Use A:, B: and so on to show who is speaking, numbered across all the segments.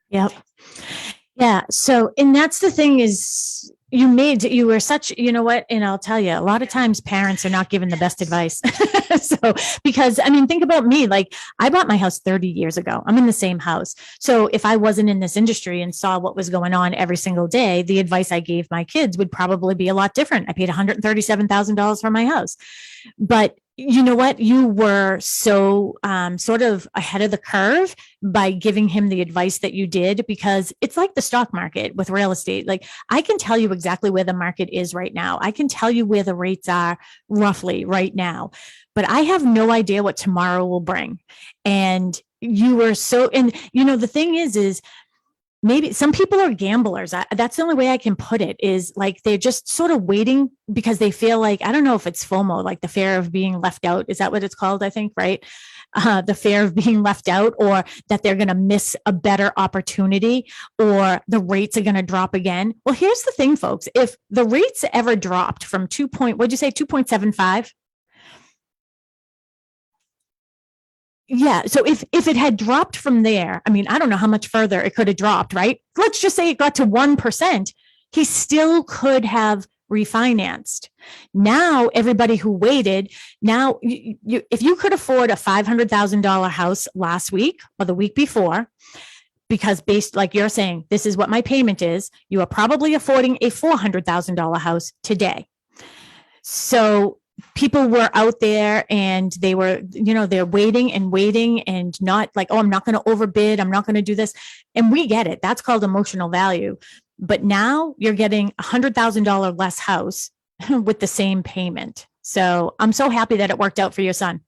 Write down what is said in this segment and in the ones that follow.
A: Yep. Yeah. So, and that's the thing is you were such, you know what? And I'll tell you, a lot of times parents are not given the best advice. So, because I mean, think about me. Like, I bought my house 30 years ago. I'm in the same house. So, if I wasn't in this industry and saw what was going on every single day, the advice I gave my kids would probably be a lot different. I paid $137,000 for my house. But you know what? You were so sort of ahead of the curve by giving him the advice that you did, because it's like the stock market with real estate. Like, I can tell you exactly where the market is right now. I can tell you where the rates are roughly right now, but I have no idea what tomorrow will bring. And you were so, and the thing is maybe some people are gamblers. That's the only way I can put it, is like they're just sort of waiting because they feel like, I don't know if it's FOMO, like the fear of being left out. Is that what it's called? I think, right? The fear of being left out, or that they're going to miss a better opportunity, or the rates are going to drop again. Well, here's the thing, folks. If the rates ever dropped from what'd you say, 2.75? Yeah. So if it had dropped from there, I mean, I don't know how much further it could have dropped, right? Let's just say it got to 1%. He still could have refinanced. Now, everybody who waited, now, if you could afford a $500,000 house last week or the week before, because based, like you're saying, this is what my payment is, you are probably affording a $400,000 house today. So people were out there and they were, they're waiting and waiting and not like, oh, I'm not going to overbid. I'm not going to do this. And we get it. That's called emotional value. But now you're getting $100,000 less house with the same payment. So I'm so happy that it worked out for your son.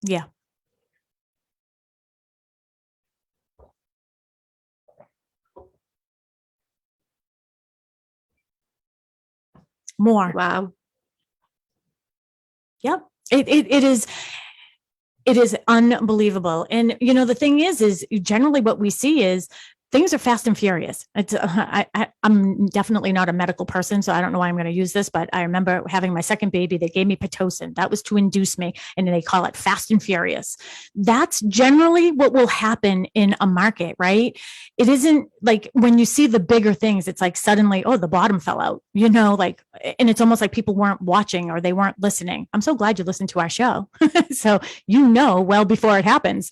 A: Yeah. More.
B: Wow.
A: Yep. It is unbelievable. And the thing is generally what we see is things are fast and furious. I'm definitely not a medical person, so I don't know why I'm going to use this, but I remember having my second baby. They gave me Pitocin. That was to induce me, and they call it fast and furious. That's generally what will happen in a market, right? It isn't like when you see the bigger things, it's like suddenly, oh, the bottom fell out, like, and it's almost like people weren't watching or they weren't listening. I'm so glad you listened to our show. So well before it happens.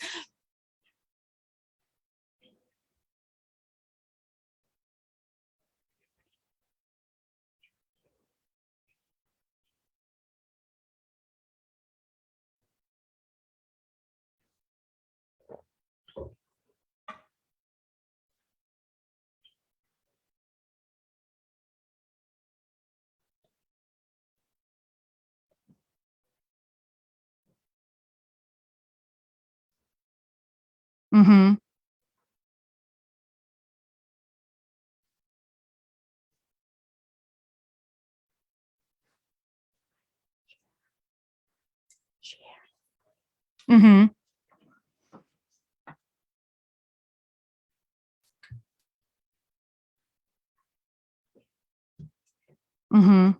A: Mm-hmm. Mm-hmm. Mm-hmm.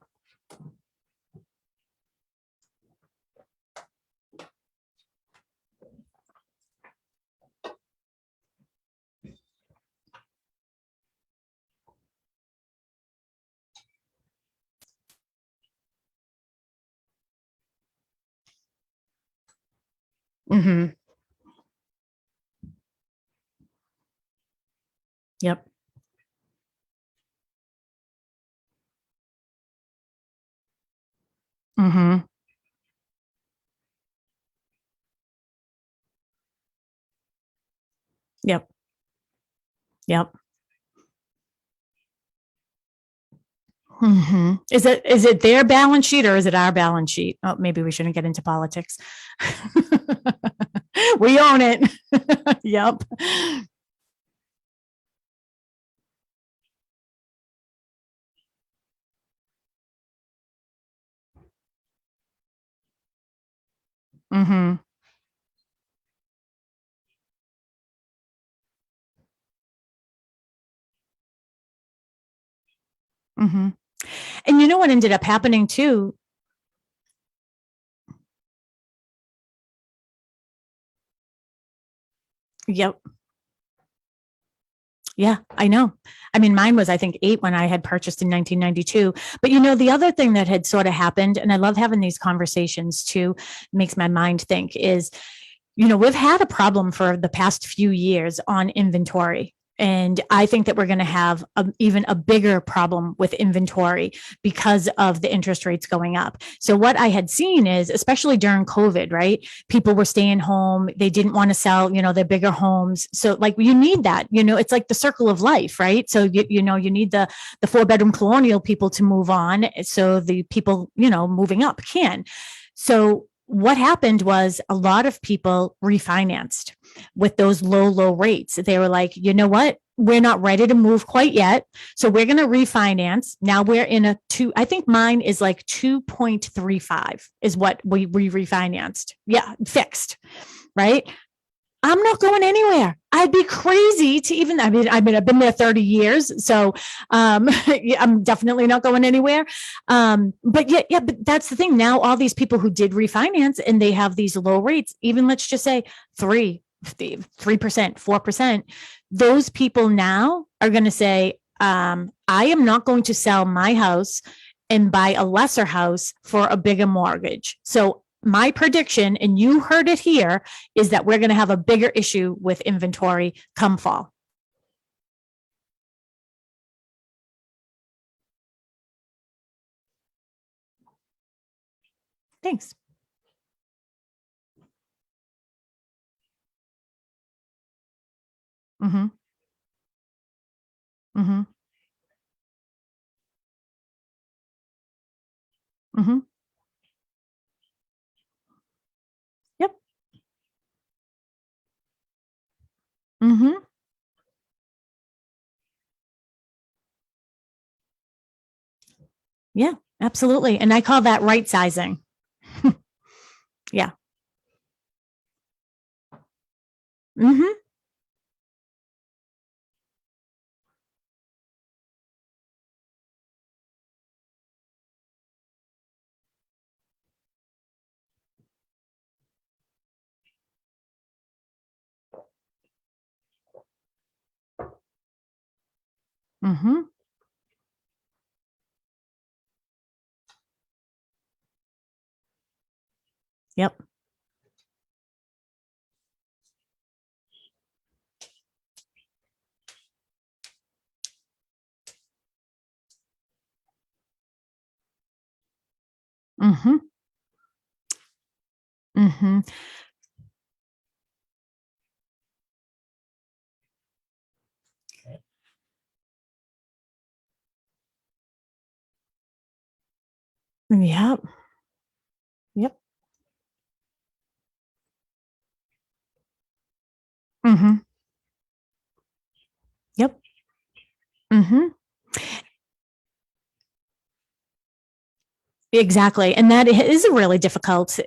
A: Mm-hmm. Yep. Mm-hmm. Yep. Yep. Mm-hmm. Is it their balance sheet or is it our balance sheet? Oh, maybe we shouldn't get into politics. We own it. Yep. Mm-hmm. Mm-hmm. And you know what ended up happening too? Yep. Yeah, I know. I mean, mine was, I think, 8 when I had purchased in 1992. But you know, the other thing that had sort of happened, and I love having these conversations too, makes my mind think, is we've had a problem for the past few years on inventory. And I think that we're going to have even a bigger problem with inventory because of the interest rates going up. So, what I had seen is, especially during COVID, right? People were staying home. They didn't want to sell, their bigger homes. So, like, you need that, it's like the circle of life, right? So, you need the 4-bedroom colonial people to move on. So, the people, moving up can. So, what happened was a lot of people refinanced with those low rates. They were like, you know what? We're not ready to move quite yet. So we're going to refinance. Now we're in I think mine is like 2.35 is what we refinanced. Yeah, fixed, right? I'm not going anywhere. I'd be crazy to even, I've been there 30 years. So, yeah, I'm definitely not going anywhere. But that's the thing. Now, all these people who did refinance and they have these low rates, even let's just say 3%, 4%, those people now are going to say, I am not going to sell my house and buy a lesser house for a bigger mortgage. So my prediction, and you heard it here, is that we're going to have a bigger issue with inventory come fall. Thanks. Mm-hmm. Mm-hmm. Mm-hmm. Yep. Mm-hmm. Yeah, absolutely. And I call that right sizing. Yeah. Mm-hmm. Mm-hmm. Yep. Mm-hmm. Mm-hmm. Yep. Yep. Mm-hmm. Yep. Mm-hmm. Exactly. And that is a really difficult,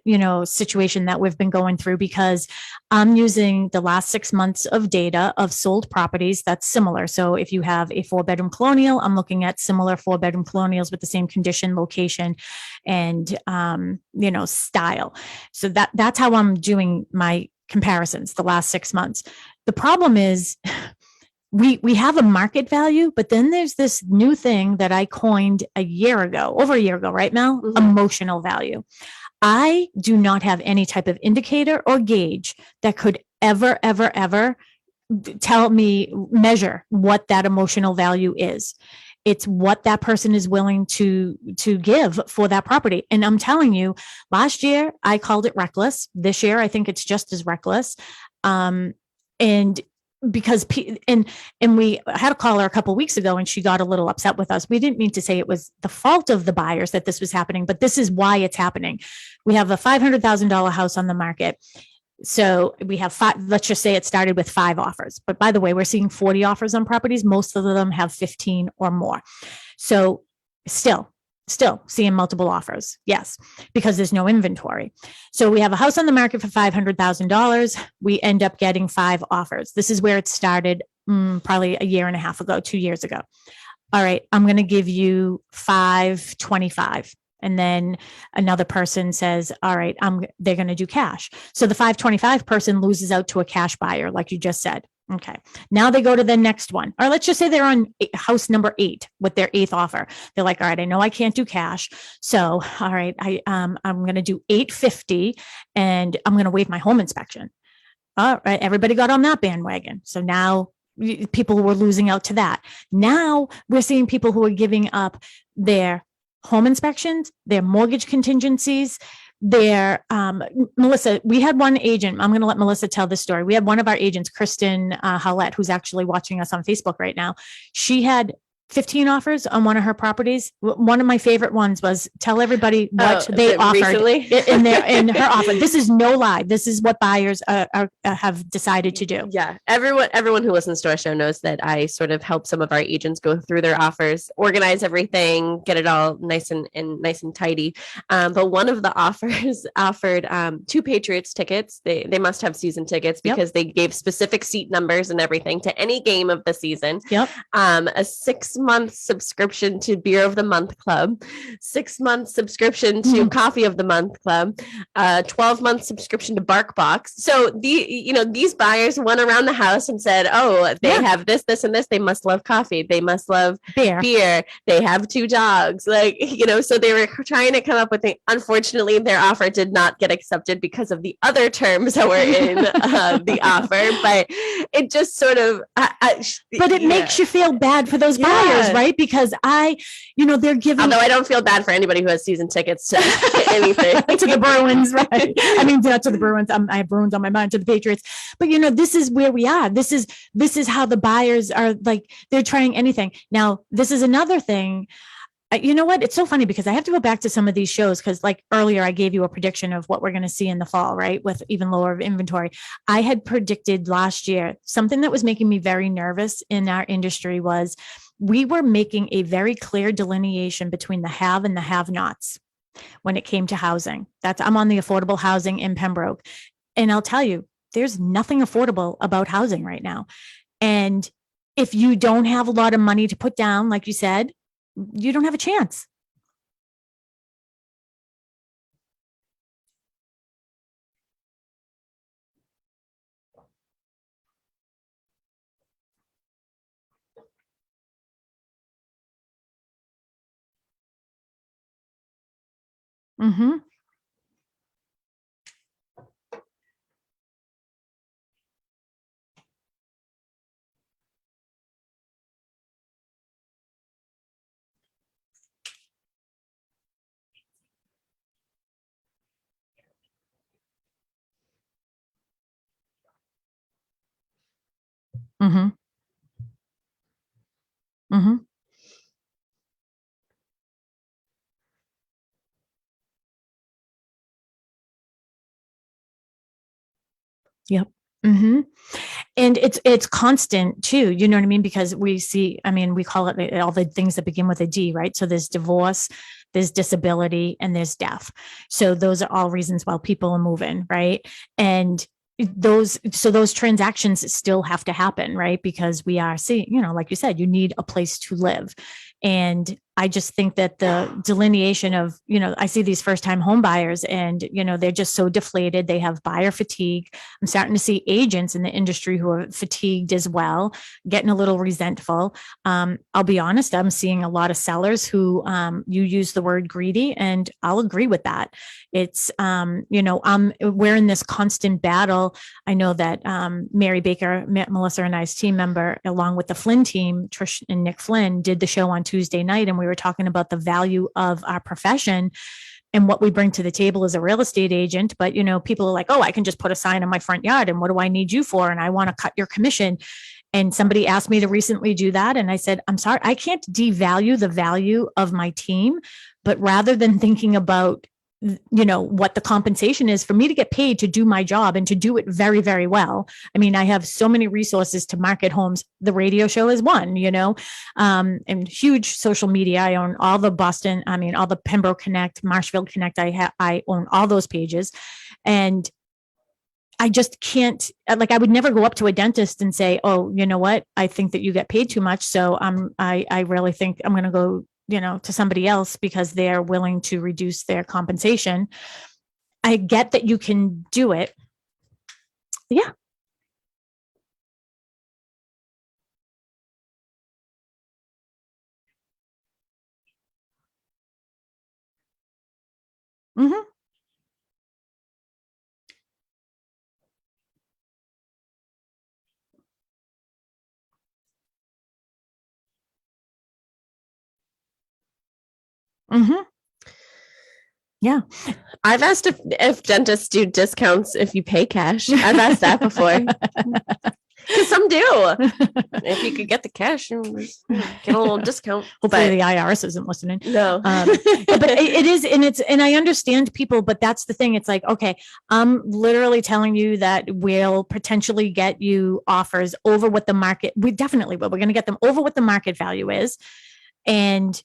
A: situation that we've been going through because I'm using the last 6 months of data of sold properties that's similar. So if you have a 4-bedroom colonial, I'm looking at similar 4-bedroom colonials with the same condition, location, and style. So that's how I'm doing my comparisons the last 6 months. The problem is we have a market value, but then there's this new thing that I coined over a year ago, right, Mel? Mm-hmm. Emotional value. I do not have any type of indicator or gauge that could ever tell me, measure what that emotional value is. It's what that person is willing to give for that property. And I'm telling you, last year I called it reckless. This year I think it's just as reckless. And because and we had a caller a couple of weeks ago and she got a little upset with us. We didn't mean to say it was the fault of the buyers that this was happening, but this is why it's happening. We have a $500,000 house on the market. So we have five, let's just say it started with 5 offers. But by the way, we're seeing 40 offers on properties. Most of them have 15 or more. So still seeing multiple offers. Yes, because there's no inventory. So we have a house on the market for $500,000. We end up getting 5 offers. This is where it started probably a year and a half ago, 2 years ago. all right, I'm going to give you 525. And then another person says, all right, they're going to do cash. So the 525 person loses out to a cash buyer, like you just said. Okay. Now they go to the next one. Or let's just say they're on house number 8 with their 8th offer. They're like, all right, I know I can't do cash. So, all right, I'm going to do 850 and I'm going to waive my home inspection. All right. Everybody got on that bandwagon. So now people were losing out to that. Now we're seeing people who are giving up their home inspections, their mortgage contingencies, their Melissa, we had one agent. I'm going to let Melissa tell this story. We had one of our agents, Kristen Howlett, who's actually watching us on Facebook right now. She had 15 offers on one of her properties. One of my favorite ones was tell everybody what they offered in her offer. This is no lie. This is what buyers have decided to do.
B: Yeah. Everyone who listens to our show knows that I sort of help some of our agents go through their offers, organize everything, get it all nice and tidy. But one of the offers offered 2 Patriots tickets. They must have season tickets because they gave specific seat numbers and everything to any game of the season.
A: Yep.
B: A 6-month subscription to Beer of the Month Club, 6-month subscription to Coffee of the Month Club, 12-month subscription to BarkBox. So these buyers went around the house and said, oh, they have this, and this. They must love coffee. They must love beer. They have 2 dogs. So they were trying to come up with unfortunately, their offer did not get accepted because of the other terms that were in the offer. But it just sort of,
A: but it makes you feel bad for those buyers, right? Because they're giving.
B: Although I don't feel bad for anybody who has season tickets to anything.
A: To the Bruins, right? I mean, not to the Bruins. I have Bruins on my mind, to the Patriots. But this is where we are. This is how the buyers are, like, they're trying anything. Now, this is another thing. You know what? It's so funny because I have to go back to some of these shows because, like, earlier I gave you a prediction of what we're going to see in the fall, right? With even lower inventory. I had predicted last year something that was making me very nervous in our industry was we were making a very clear delineation between the have and the have-nots when it came to housing. I'm on the affordable housing in Pembroke. And I'll tell you, there's nothing affordable about housing right now. And if you don't have a lot of money to put down, like you said, you don't have a chance. Mm-hmm. Mm-hmm. Mm-hmm. Yep. Mm-hmm. And it's constant too. You know what I mean? Because we see, we call it all the things that begin with a D, right? So there's divorce, there's disability, and there's death. So those are all reasons why people are moving, right? And those transactions still have to happen, right? Because we are seeing, like you said, you need a place to live. And I just think that the delineation of, I see these first time home buyers and, they're just so deflated. They have buyer fatigue. I'm starting to see agents in the industry who are fatigued as well, getting a little resentful. I'll be honest, I'm seeing a lot of sellers who you use the word greedy, and I'll agree with that. It's, we're in this constant battle. I know that Mary Baker, Melissa and I's team member, along with the Flynn team, Trish and Nick Flynn, did the show on Tuesday night, and we were talking about the value of our profession and what we bring to the table as a real estate agent. But, people are like, oh, I can just put a sign in my front yard. And what do I need you for? And I want to cut your commission. And somebody asked me to recently do that. And I said, I'm sorry, I can't devalue the value of my team, but rather than thinking about what the compensation is for me to get paid to do my job and to do it very, very well. I have so many resources to market homes. The radio show is one, and huge social media. I own all the all the Pembroke Connect, Marshfield Connect. I own all those pages. And I just can't, like, I would never go up to a dentist and say, oh, you know what? I think that you get paid too much. So I really think I'm going to go, to somebody else because they're willing to reduce their compensation. I get that you can do it. Yeah. Mm-hmm. Mm-hmm. Yeah.
B: I've asked if dentists do discounts if you pay cash. I've asked that before. Because some do. If you could get the cash and get a little discount.
A: Hopefully the IRS isn't listening.
B: No.
A: But it is, and I understand people, but that's the thing. It's like, okay, I'm literally telling you that we'll potentially get you offers over what the market, we definitely will. We're going to get them over what the market value is. And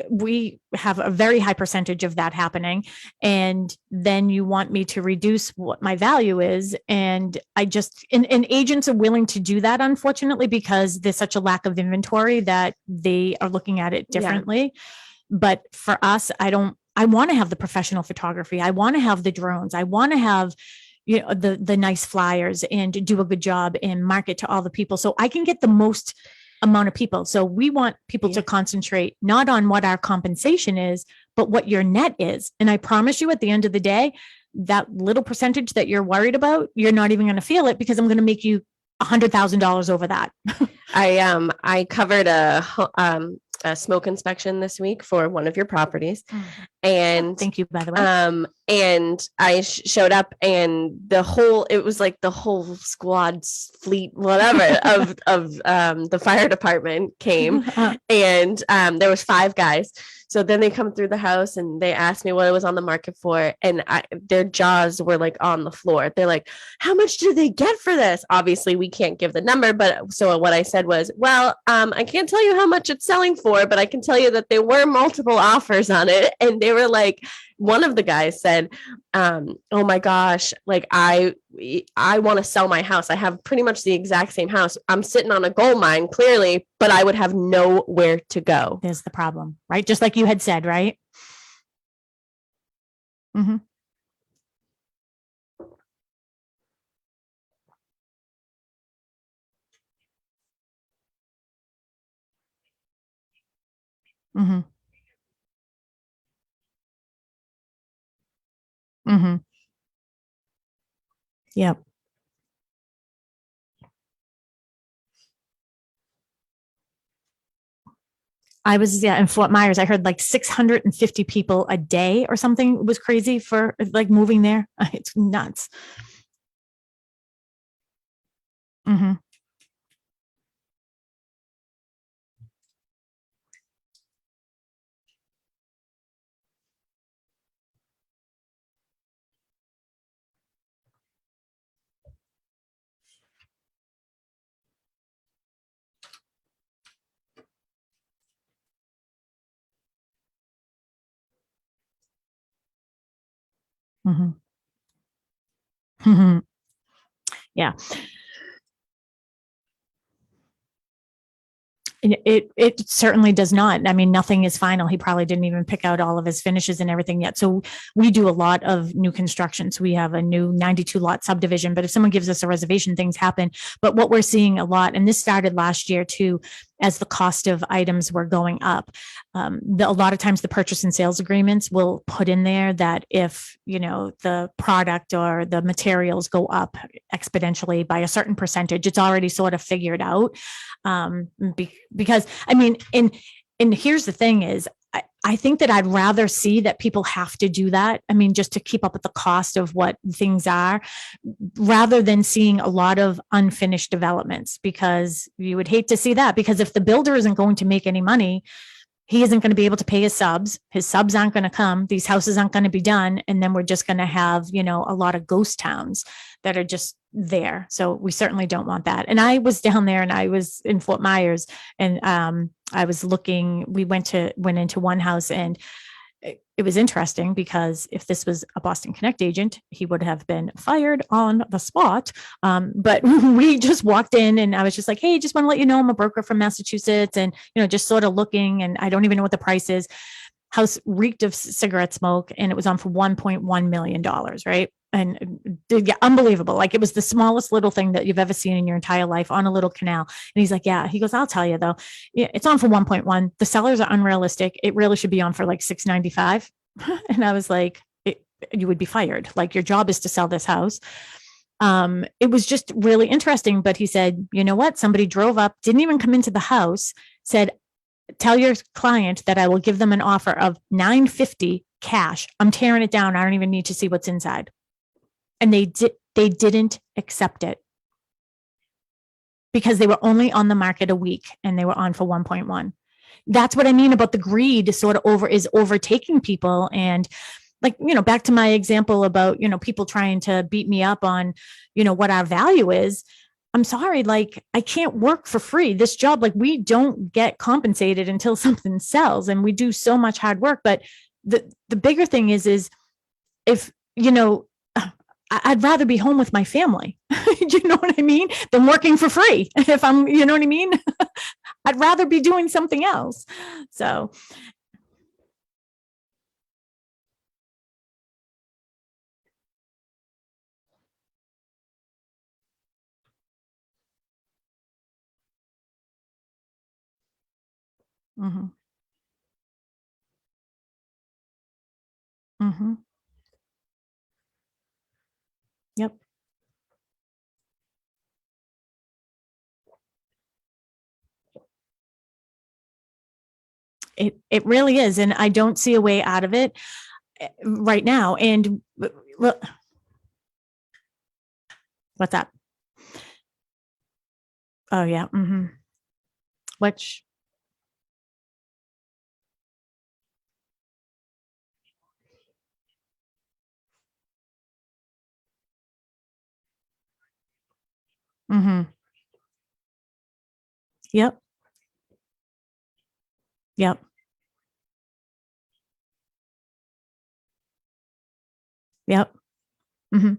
A: we have a very high percentage of that happening. And then you want me to reduce what my value is. And and agents are willing to do that, unfortunately, because there's such a lack of inventory that they are looking at it differently. Yeah. But for us, I want to have the professional photography. I want to have the drones. I want to have the nice flyers and do a good job and market to all the people so I can get the most amount of people. So we want people to concentrate not on what our compensation is, but what your net is. And I promise you at the end of the day, that little percentage that you're worried about, you're not even going to feel it because I'm going to make you $100,000 over that.
B: I covered a smoke inspection this week for one of your properties. And
A: thank you, by the way.
B: And I showed up and it was like the whole squad's fleet, whatever of the fire department came. And there was 5 guys. So then they come through the house and they asked me what it was on the market for. And their jaws were like on the floor. They're like, how much do they get for this? Obviously we can't give the number, but so what I said was, well, I can't tell you how much it's selling for, but I can tell you that there were multiple offers on it. And they were like, one of the guys said, oh my gosh, like I want to sell my house. I have pretty much the exact same house. I'm sitting on a gold mine, clearly, but I would have nowhere to go.
A: There's the problem, right? Just like you had said, right? Mm-hmm. Mm-hmm. Mm-hmm. Yep. I was in Fort Myers. I heard like 650 people a day or something. It was crazy for like moving there. It's nuts. Mm-hmm. Mm-hmm. Mm-hmm. Yeah. It certainly does not. I mean, nothing is final. He probably didn't even pick out all of his finishes and everything yet. So we do a lot of new construction. So we have a new 92 lot subdivision, but if someone gives us a reservation, things happen. But what we're seeing a lot, and this started last year too, as the cost of items were going up, a lot of times the purchase and sales agreements will put in there that if, the product or the materials go up exponentially by a certain percentage, it's already sort of figured out. Because I mean, and here's the thing is, I think that I'd rather see that people have to do that. I mean, just to keep up with the cost of what things are, rather than seeing a lot of unfinished developments, because you would hate to see that, because if the builder isn't going to make any money, he isn't going to be able to pay his subs aren't going to come, these houses aren't going to be done. And then we're just going to have, a lot of ghost towns that are just there. So we certainly don't want that. And I was down there and I was in Fort Myers and I was looking, we went into one house and it was interesting because if this was a Boston Connect agent, he would have been fired on the spot. But we just walked in and I was just like, hey, just want to let you know I'm a broker from Massachusetts and, just sort of looking, and I don't even know what the price is. House reeked of cigarette smoke, and it was on for $1.1 million, right? And yeah, unbelievable. Like, it was the smallest little thing that you've ever seen in your entire life on a little canal. And he's like, yeah, he goes, I'll tell you though, yeah, it's on for 1.1. The sellers are unrealistic. It really should be on for like 695. And I was like, you would be fired. Like, your job is to sell this house. It was just really interesting. But he said, you know what? Somebody drove up, didn't even come into the house, said, tell your client that I will give them an offer of $950 cash. I'm tearing it down. I don't even need to see what's inside. And they didn't accept it because they were only on the market a week and they were on for 1.1. That's what I mean about the greed sort of is overtaking people. And like, back to my example about, people trying to beat me up on, what our value is. I'm sorry, like, I can't work for free. This job, like, we don't get compensated until something sells, and we do so much hard work. But the bigger thing is if, I'd rather be home with my family, you know what I mean, than working for free. If I'm, you know what I mean? I'd rather be doing something else. So. Mm-hmm. Mm-hmm. Yep. It really is. And I don't see a way out of it right now. And what's that? Oh yeah. Mm-hmm. Which, mm-hmm. Yep. Yep. Yep. Mm-hmm.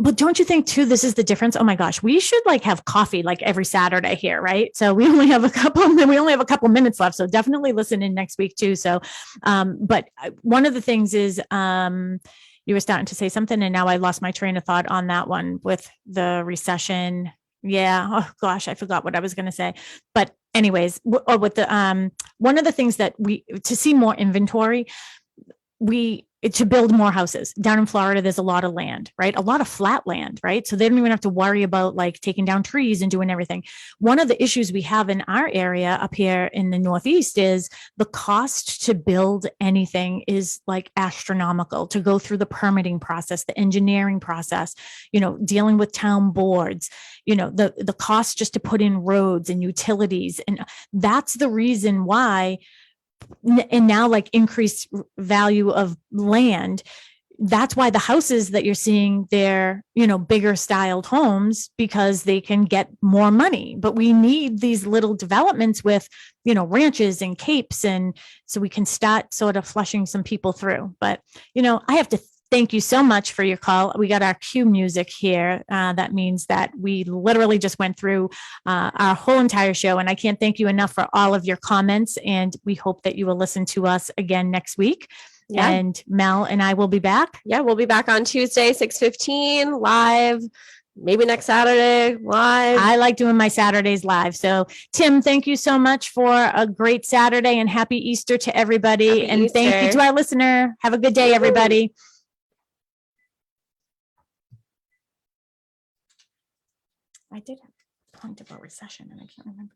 A: But don't you think too, this is the difference? Oh my gosh, we should like have coffee like every Saturday here, right? So we only have a couple minutes left. So definitely listen in next week too. So, but one of the things is, you were starting to say something and now I lost my train of thought on that one with the recession. Yeah. Oh gosh, I forgot what I was going to say. But anyways, with the, one of the things that to see more inventory, to build more houses down in Florida, there's a lot of land, right? A lot of flat land, right? So they don't even have to worry about like taking down trees and doing everything. One of the issues we have in our area up here in the Northeast is the cost to build anything is like astronomical, to go through the permitting process, the engineering process, dealing with town boards, the cost just to put in roads and utilities. And that's the reason why, and now like increased value of land, that's why the houses that you're seeing, they're bigger styled homes because they can get more money. But we need these little developments with ranches and capes, and so we can start sort of flushing some people through. But I have to thank you so much for your call. We got our cue music here. That means that we literally just went through our whole entire show. And I can't thank you enough for all of your comments. And we hope that you will listen to us again next week. Yeah. And Mel and I will be back.
B: Yeah, we'll be back on Tuesday, 6:15 live. Maybe next Saturday live.
A: I like doing my Saturdays live. So Tim, thank you so much for a great Saturday and happy Easter to everybody. Happy Easter. Thank you to our listener. Have a good day, everybody. I did have a point about recession and I can't remember.